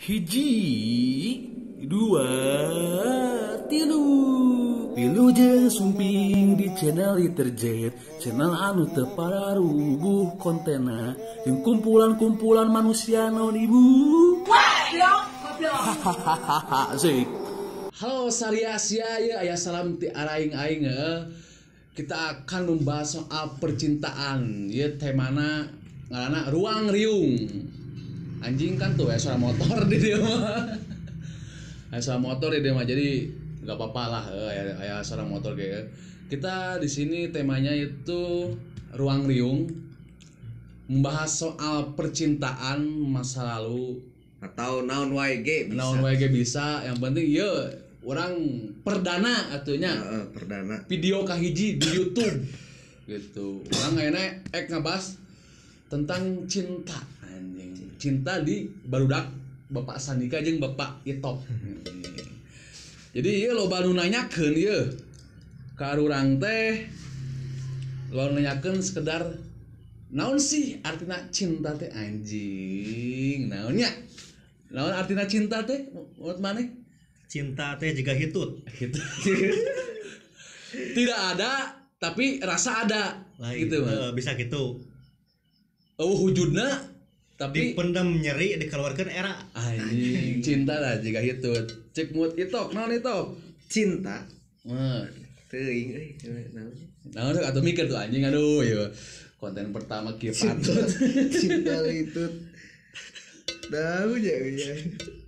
Hiji, dua, tilu. Pilu jeung sumping di channel Interjet, channel anu teu pararuguh kontena, jeung kumpulan-kumpulan manusia naon ibu. Hahaha, sik. Halo Sariasia, ya aya salam ti araing-aing. Kita akan membahas soal percintaan. Ya temana ngaranna ruang riung. Anjing kan tuh ya suara motor di dia mah. Suara motor di dia mah, jadi nggak apa-apa lah ya suara motor kayak. Kita di sini temanya itu ruang riung, membahas soal percintaan masa lalu atau naon wae ge bisa. Naon wae ge bisa, yang penting ya orang perdana atunya. Perdana. Video kahiji di YouTube gitu. Orang enak ngabas tentang cinta. Cinta di barudak Bapak Sandika jeung Bapak Itop. Jadi ieu loba nu nanyakeun ieu ka urang teh, loba nanyakeun sekedar naon sih artina cinta teh anjing. Naonnya? Naon artina cinta teh menurut maneh? Cinta teh juga hitut. Tidak ada tapi rasa ada. Lain, gitu mah. bisa gitu. Wujudna tapi dipendam nyeri dikeluarkan era anjing cinta lah jika itu cek mood itok naon itok Cinta teuing naon atau mikir tuh anjing aduh ya konten pertama kieu patut cinta itu tahu ya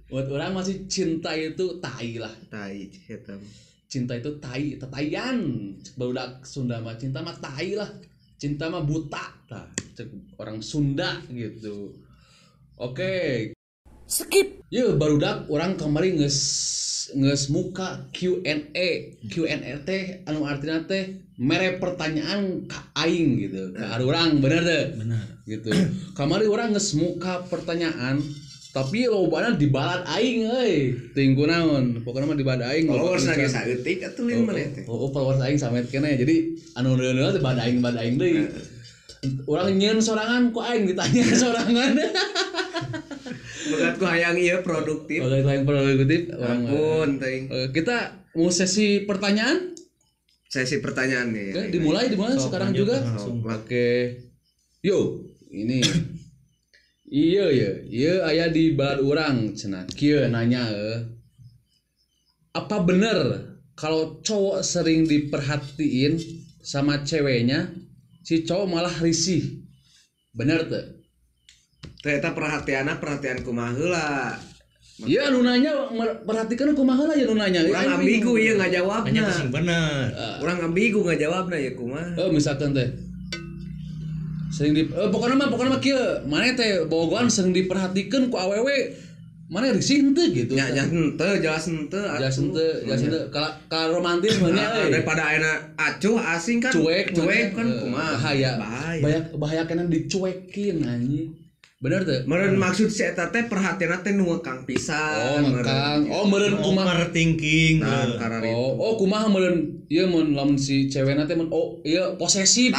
buat orang masih cinta itu tai lah tai eta cinta itu tai tatayan barudak Sunda mah cinta mah tai lah cinta mah buta tah cek orang Sunda gitu. Oke. Skip. Ye barudak orang kemarin nges muka Q&A teh anu artina teh mere pertanyaan ka aing gitu. Ka urang bener teh. benar Gitu. Kamari orang nges muka pertanyaan tapi lobana dibalat aing euy. Tinggu naon? Pokona mah dibalat aing. Followers lagi saeutik atuh lin maneh teh. Oh, followers aing samet keneh. Jadi anu neueun teh balat aing deui. Urang nyeun sorangan ku aing ditanya sorangan. Begat ku hayang ieu produktif. Begat ku hayang produktif. Ampun teuing. Kita mau sesi pertanyaan? Sesi pertanyaan nih. Oke, dimulai sekarang juga. Oke. Yo, ini. Iya aya di bar urang cenah. Kieu nanya apa bener kalau cowok sering diperhatiin sama ceweknya, si cowok malah risih? Bener tuh? Ternyata perhatian kumaha heula. Iya nu nanya perhatikan kumaha heula ya nu nanya. Urang ambigu ieu ngajawabna. hanya sing bener. Urang ambigu ngajawabna ya kumaha. Misalkan teh sering pokoknya mah kieu maneh teh bogohan sering diperhatikan ku awewe maneh risih henteu gitu. Nya henteu jelas henteu. Jelas henteu ka romantis mah nya daripada ayeuna acuh asing kan cuek kan kumaha bahaya kena dicuekin anjing. Bener teh? Meureun maksud si eta teh perhatian teh nu ngekang pisan. Meureun kumaha overthinking. Kumaha meureun ieu mun lamun si cewekna teh mun ieu posesif.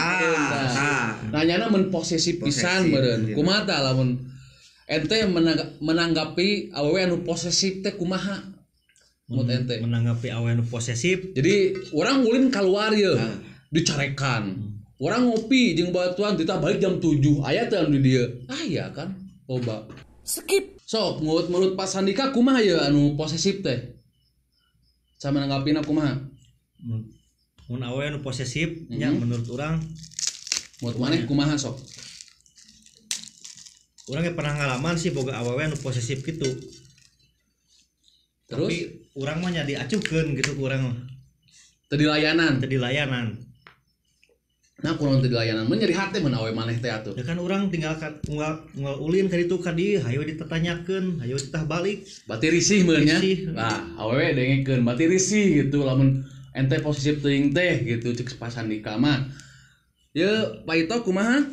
Nanyana mun posesif pisan meureun. Kumaha tah lamun ente menanggapi awewe anu posesif teh kumaha? Mun ente menanggapi awewe anu posesif. Jadi urang ulin kaluar ieu dicarekan. Orang ngopi jeung batuan kita balik jam 7. Aya teh anu di dieu. Aya kan. Loba. Skip. Sok menurut Pak Sandika kumaha ya anu posesif teh? Sama nanggapina kumaha? Mun awewe anu posesif nya menurut urang menurut maneh kumaha sok? Urang ge pernah ngalaman sih boga awewe anu posesif gitu. Terus tapi urang mah nya diacuhkeun gitu ku urang mah. Teu dilayanan. Nah, kurang teu layanan mun nyeri hate mun awewe maneh teh atuh. Ya kan urang tinggal ulin ka ditu ka dieu hayu ditatanyakeun, hayu ditah balik. Berarti risih meureun nya. Nah, awewe dengekeun berarti risih gitu lamun ente posesif teuing teh gitu cek Pak Sandika mah. Ye, Pak Ito kumaha?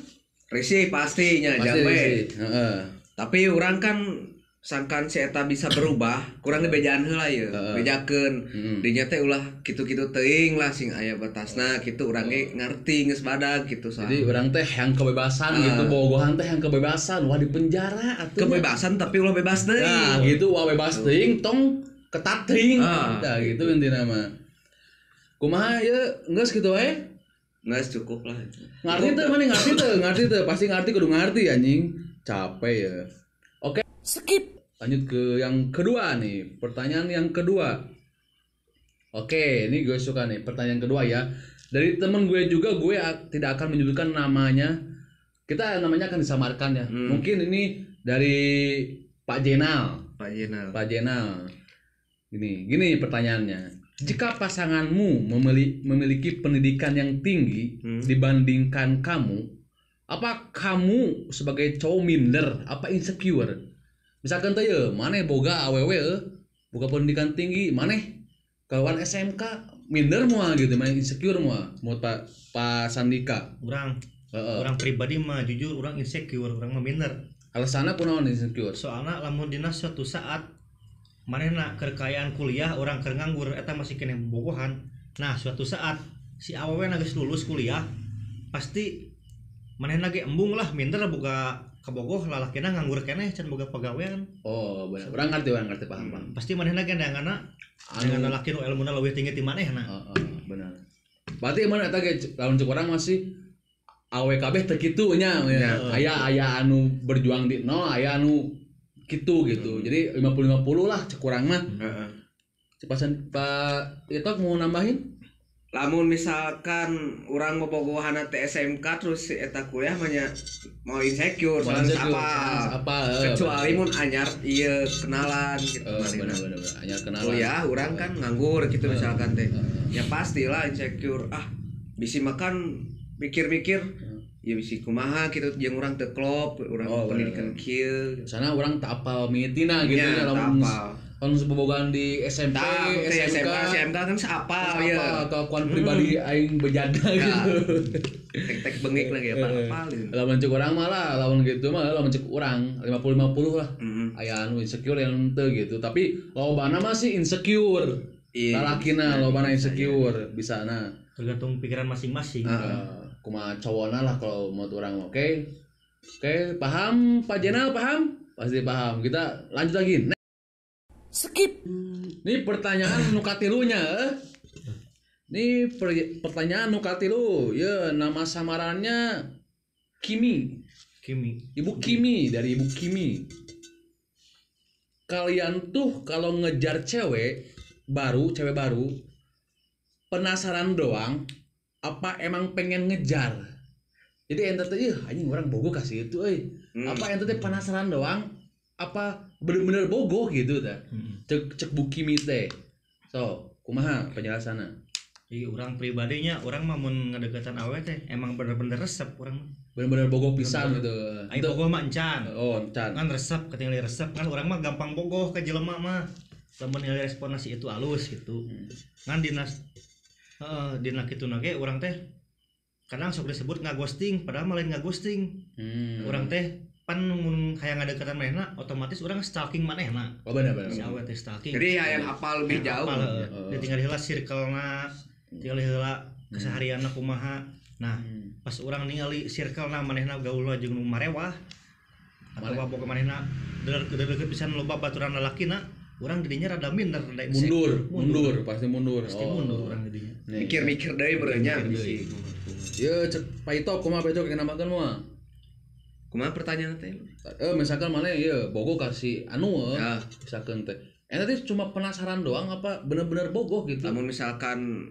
Risih pastinya jambe. Heeh. Tapi urang kan sangkan si eta bisa berubah kurang dibejaan heula ya bejakeun dinya teh ulah kitu-kitu teuing lah sing aya batasna kitu urang ge ngarti geus badag gitu soalnya. Jadi urang teh yang kebebasan gitu, bogohan teh yang kebebasan, wah di penjara atuh. Kebebasan tapi ulah bebas deui. Nah, gitu wah bebas teuing tong ketat teuing. Nah, gitu intina mah. Kumaha ye geus kitu wae? Geus cukup lah. Ngarti teu, pasti ngarti kudu ngarti anjing. Capek ya. Oke, skip. Lanjut ke yang kedua nih, pertanyaan yang kedua. Oke, ini gue suka nih pertanyaan kedua ya. Dari temen gue juga, gue tidak akan menyebutkan namanya. Kita namanya akan disamarkan ya. Mungkin ini dari Pak Jenal. Pak Jenal. Gini pertanyaannya. Jika pasanganmu memiliki pendidikan yang tinggi dibandingkan kamu, apa kamu sebagai cowok minder, apa insecure? Misalkan teh ya, maneh boga awewe boga pendidikan tinggi, maneh kawan SMK minder moal gitu, maneh insecure moal. Menurut Pak Sandika. Orang pribadi mah jujur orang insecure, orang mah minder. Alasanna kunaon insecure? Soalna lamun dina suatu saat manehna kekayaan kuliah, orang keur nganggur eta masih kena bogohan. Nah, suatu saat si awewe geus lulus kuliah, pasti manehna ge embung lah minder boga kabogoh lalakina nganggur keneh can boga pagawean. Oh, benar. Urang ngerti paham. Pasti manehna gendangana dengan lalaki nu elmuna leuwih tinggi ti manehna. Benar. Berarti mana eta ge lamun cek urang masih awe kabeh teu kitu nya. Aya anu berjuang di nol, aya anu gitu. Jadi 50-50 lah cek urang mah. Cepasan Pak itu mau nambahin? Lamun misalkan orang bobogohan teh SMK terus eta kuliah mau insecure soalnya apa kecuali mun anyar ieu kenalan gitu bener anyar kenalan kuliah urang kan nganggur gitu misalkan teh ya pastilah insecure bisi makan mikir-mikir ya bisi kumaha gitu jeung urang teu klop urang pendidikan kieu sana urang teu apal mitina gitu ya lamun sebobogan di SMP, SMK kan seapal ya. Kelakuan pribadi aing bejada gitu. Tek bengek lagi apa-apalin. Lamun cek urang mah lah, lamun gitu mah lamun cek urang 50-50 lah. Aya anu insecure yang teu gitu, tapi lobana mah sih insecure. Lalakina lobana insecure bisana. Tergantung pikiran masing-masing. Kumaha cowona lah kalau menurut urang. Oke, paham Pak Jenal, paham? Pasti paham. Kita lanjut lagi. Skip. Ini pertanyaan nu katilunya. Ini pertanyaan nu katilu. Ya, nama samarannya Kimi. Ibu Kimi, dari Ibu Kimi. Kalian tuh kalau ngejar cewek baru, penasaran doang apa emang pengen ngejar? Jadi ente teh anjing orang bogo kasih itu Apa ente teh penasaran doang? Apa bener-bener bogoh gitu dah cek buki mite kumaha penjelasanna? Orang pribadinya orang mah mun ngadeukeutan awewe teh emang bener-bener resep urang bener-bener bogoh pisan gitu. Ai bogoh mah encan. Encan. Kan resep ketinggalan resep kan urang mah gampang bogoh ke jelema mah. Lamun nilai respon si itu alus gitu. Ngan dina kituna ge urang teh kadang sok disebut ngaghosting padahal mah lain ngaghosting. Urang teh pan mun hayang ngadeuketan manehna otomatis urang stalking manehna. Oh bener. Si awewe teh stalking. Jadi hayang apal lebih jauh. Dia tinggal heula circle-na, tinggal heula keseharianna kumaha. Nah, pas urang ningali circle-na manehna gaul jeung nu marewah atau boga manehna deukeut pisan loba baturan lalakina, urang didinya rada minder, rada mundur, pasti mundur. Pasti mundur urang didinya. Mikir-mikir deui beureunya. Ye cek Paito kumaha Paito kena makan moal. Kumaha pertanyaan teh? Misalkan mana ya bogoh kasih anu misalkan teh. Teh cuma penasaran doang apa bener-bener bogoh gitu. Namun misalkan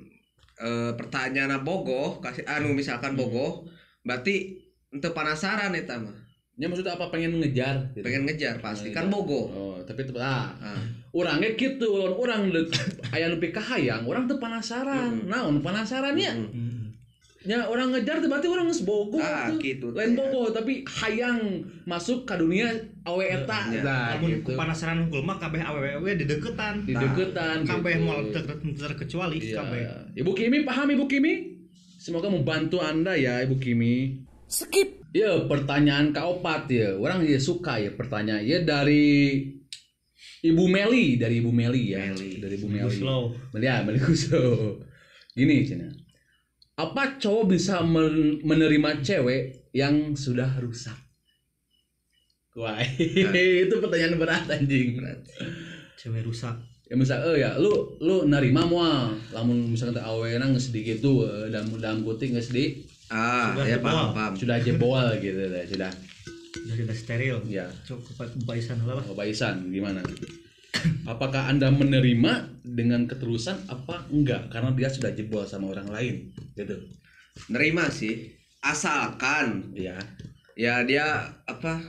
pertanyaan bogoh kasih misalkan bogoh berarti ente penasaran eta mah. Ya maksudnya apa pengen ngejar gitu. Pengen ngejar pasti kan bogoh. Tapi urang ge kitu lamun urang aya nu pikahayang urang teu penasaran. Naon penasarannya? Ya orang ngejar berarti orang geus bogoh gitu. Lain bogoh tapi hayang masuk ke dunia awe eta. Lamun panasaran unggul mah kabeh awewe dideuketan. Kabeh moal terkecuali kabeh. Ibu Kimi paham Ibu Kimi? Semoga membantu Anda ya Ibu Kimi. Skip. Ya pertanyaan keempat ya. Orang dia suka ya pertanyaan ya dari Ibu Meli dari Ibu Meli ya. Meli. Dari Ibu Meli. Slow. Ya, Meli Guslow. Gini Cina. Apa cowok bisa menerima cewek yang sudah rusak? Wah, itu pertanyaan berat anjing. Cewek rusak. Ya misal ya lu nerima moal lamun misalkan teh awena geus sedikit tuh dalam kuting geus di Sudah Ya jebol. paham. sudah jebol gitu deh, sudah. Sudah steril. Ya. Coba baisan heula lah. Bapak Isan gimana? Apakah Anda menerima dengan keterusan apa enggak karena dia sudah jebol sama orang lain gitu. Nerima sih, asalkan Ya. ya dia apa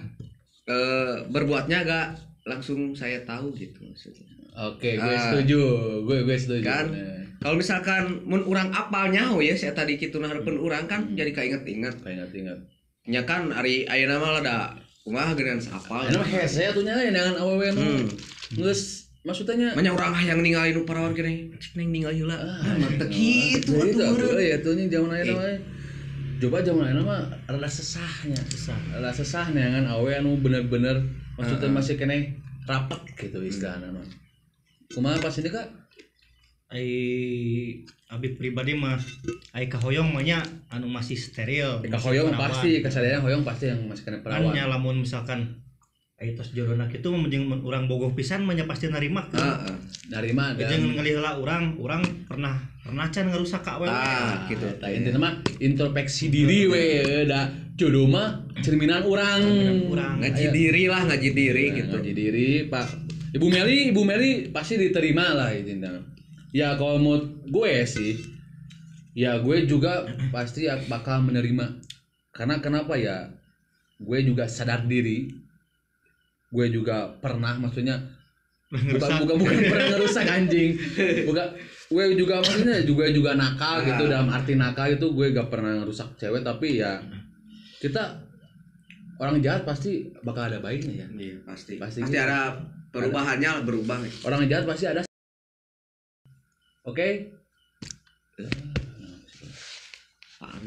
berbuatnya agak langsung saya tahu gitu maksudnya. Oke, gue setuju. Gue setuju. Kan? Nah, Kalau misalkan mun urang apal nyaho ya saya tadi kitu hareupeun urang kan jadi kainget-inget. kayak ingat. Nya kan ari ayeuna mah da kumaha geunan sapal. Ana mah hese atuh nya dengan awewe nu geus maksudnya Manya urang yang ningali nu parawan kene cek neng ningali heula. Mantep kitu itu atuh. ya tuh nya zaman ayeuna mah. Coba zaman ayeuna mah rada sesahnya. Susah. Rada sesahnya kan awewe anu bener-bener maksudnya masih kene rapat gitu istilahna mah. Kumaha pas ini Kak? Abi pribadi mah ai kahoyong mah nya anu masih steril. Ka hoyong pasti, kasadaran hoyong pasti yang masih kena perawan. Nya lamun misalkan ai tos jodohna kitu mah jeung urang bogoh pisan mah nya pasti narima. Heeh. Dari mana? Jeung ngali heula urang pernah can ngarusak ka awewe. Gitu. Nah, intinya mah introspeksi diri we da jodoh mah cerminan urang. Ngaji diri lah, ngaji diri gitu. Ngaji diri, Pak. Ibu Meli pasti diterima lah intinya. Ya kalau menurut gue sih, ya gue juga pasti bakal menerima. Karena kenapa ya? Gue juga sadar diri. Gue juga pernah maksudnya bukan pernah ngerusak anjing. Gue juga maksudnya juga nakal gitu, dalam arti nakal itu gue gak pernah ngerusak cewek, tapi ya kita orang jahat pasti bakal ada baiknya ya. Iya, pasti gitu. ada perubahannya berubah. Orang jahat pasti ada. Oke. Paham.